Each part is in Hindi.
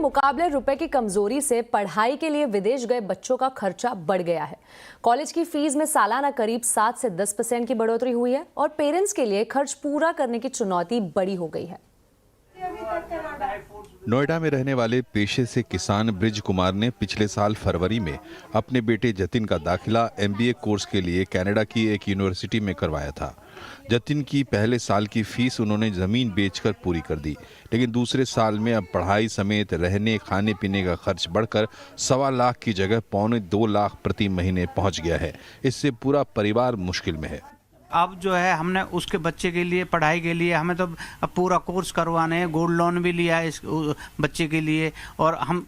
मुकाबले रुपए की कमजोरी से पढ़ाई के लिए विदेश गए बच्चों का खर्चा बढ़ गया है। कॉलेज की फीस में सालाना करीब 7 से 10% की बढ़ोतरी हुई है और पेरेंट्स के लिए खर्च पूरा करने की चुनौती बड़ी हो गई है। नोएडा में रहने वाले पेशे से किसान ब्रिज कुमार ने पिछले साल फरवरी में अपने बेटे जतिन का दाखिला MBA कोर्स के लिए कनाडा की एक यूनिवर्सिटी में करवाया था। जतिन की पहले साल की फीस उन्होंने जमीन बेचकर पूरी कर दी, लेकिन दूसरे साल में अब पढ़ाई समेत रहने खाने पीने का खर्च बढ़कर 1.25 लाख की जगह 1.25 लाख प्रति महीने पहुंच गया है। इससे पूरा परिवार मुश्किल में है। अब जो है हमने उसके बच्चे के लिए पढ़ाई के लिए हमें तो अब पूरा कोर्स करवाने हैं, गोल्ड लोन भी लिया है इस बच्चे के लिए, और हम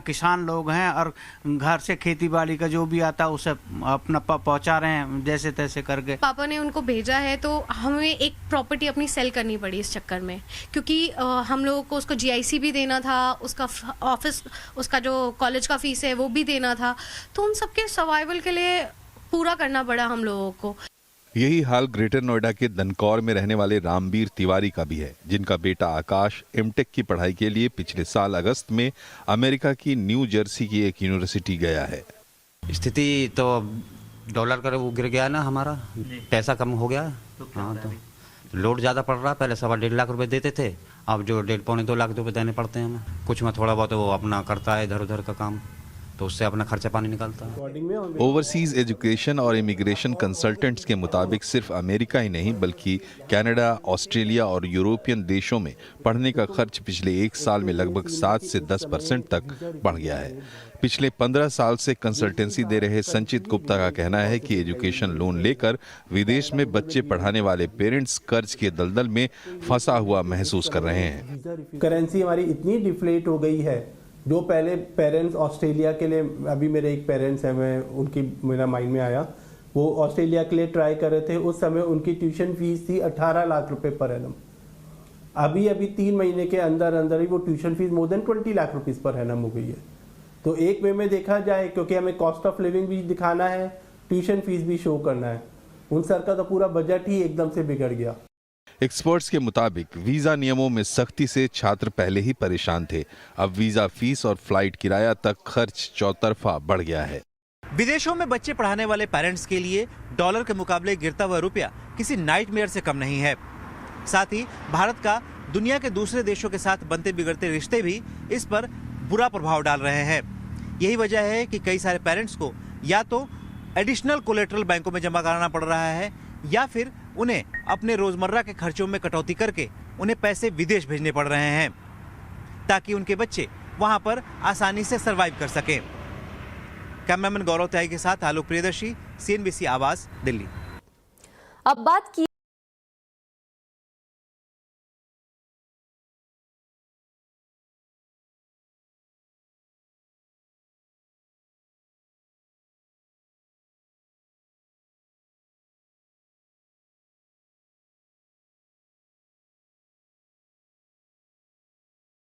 किसान लोग हैं और घर से खेती बाड़ी का जो भी आता है उसे अपना पहुंचा रहे हैं जैसे तैसे करके। पापा ने उनको भेजा है तो हमें एक प्रॉपर्टी अपनी सेल करनी पड़ी इस चक्कर में, क्योंकि हम लोगों को उसको GIC भी देना था, उसका ऑफिस, उसका जो कॉलेज का फीस है वो भी देना था, तो उन सबके सर्वाइवल के लिए पूरा करना पड़ा हम लोगों को। यही हाल ग्रेटर नोएडा के दनकौर में रहने वाले रामबीर तिवारी का भी है, जिनका बेटा आकाश MTech की पढ़ाई के लिए पिछले साल अगस्त में अमेरिका की न्यू जर्सी की एक यूनिवर्सिटी गया है। स्थिति तो डॉलर का वो गिर गया ना, हमारा पैसा कम हो गया। हाँ, तो लोड ज़्यादा पड़ रहा है। पहले 1.5 लाख रुपए देते थे, अब जो 1.5-2 लाख रुपए देने पड़ते हैं हमें। कुछ में थोड़ा बहुत वो अपना करता है इधर उधर का काम, तो उससे अपना खर्चा पानी निकालता है। ओवरसीज एजुकेशन और इमिग्रेशन कंसल्टेंट्स के मुताबिक सिर्फ अमेरिका ही नहीं बल्कि कनाडा, ऑस्ट्रेलिया और यूरोपियन देशों में पढ़ने का खर्च पिछले 1 साल में लगभग 7 से 10% तक बढ़ गया है। पिछले 15 साल से कंसल्टेंसी दे रहे संचित गुप्ता का कहना है कि एजुकेशन लोन लेकर विदेश में बच्चे पढ़ाने वाले पेरेंट्स कर्ज के दलदल में फंसा हुआ महसूस कर रहे हैं। करेंसी हमारी इतनी डिफ्लेट हो गई है, जो पहले पेरेंट्स ऑस्ट्रेलिया के लिए, अभी मेरे एक पेरेंट्स हैं, मैं उनकी मेरा माइंड में आया, वो ऑस्ट्रेलिया के लिए ट्राई कर रहे थे। उस समय उनकी ट्यूशन फीस थी 18 लाख रुपए पर एनम। अभी 3 महीने के अंदर अंदर ही वो tuition fees more than 20 lakh rupees per annum हो गई है। तो एक वे में देखा जाए, क्योंकि हमें कॉस्ट ऑफ लिविंग भी दिखाना है, ट्यूशन फीस भी शो करना है, उन सर का तो पूरा बजट ही एकदम से बिगड़ गया। एक्सपर्ट्स के मुताबिक वीजा नियमों में सख्ती से छात्र पहले ही परेशान थे। अब वीजा फीस और फ्लाइट किराया तक खर्च चौतरफा बढ़ गया है। विदेशों में बच्चे पढ़ाने वाले पेरेंट्स के लिए डॉलर के मुकाबले गिरता हुआ रुपया किसी नाइटमेयर से कम नहीं है। साथ ही भारत का दुनिया के दूसरे देशों के साथ बनते बिगड़ते रिश्ते भी इस पर बुरा प्रभाव डाल रहे हैं। यही वजह है कि कई सारे पेरेंट्स को या तो एडिशनल कोलेटरल बैंकों में जमा कराना पड़ रहा है, या फिर उन्हें अपने रोजमर्रा के खर्चों में कटौती करके उन्हें पैसे विदेश भेजने पड़ रहे हैं, ताकि उनके बच्चे वहां पर आसानी से सरवाइव कर सकें। कैमरामैन गौरव त्यागी के साथ आलोक प्रियदर्शी, CNBC आवाज, दिल्ली। अब बात की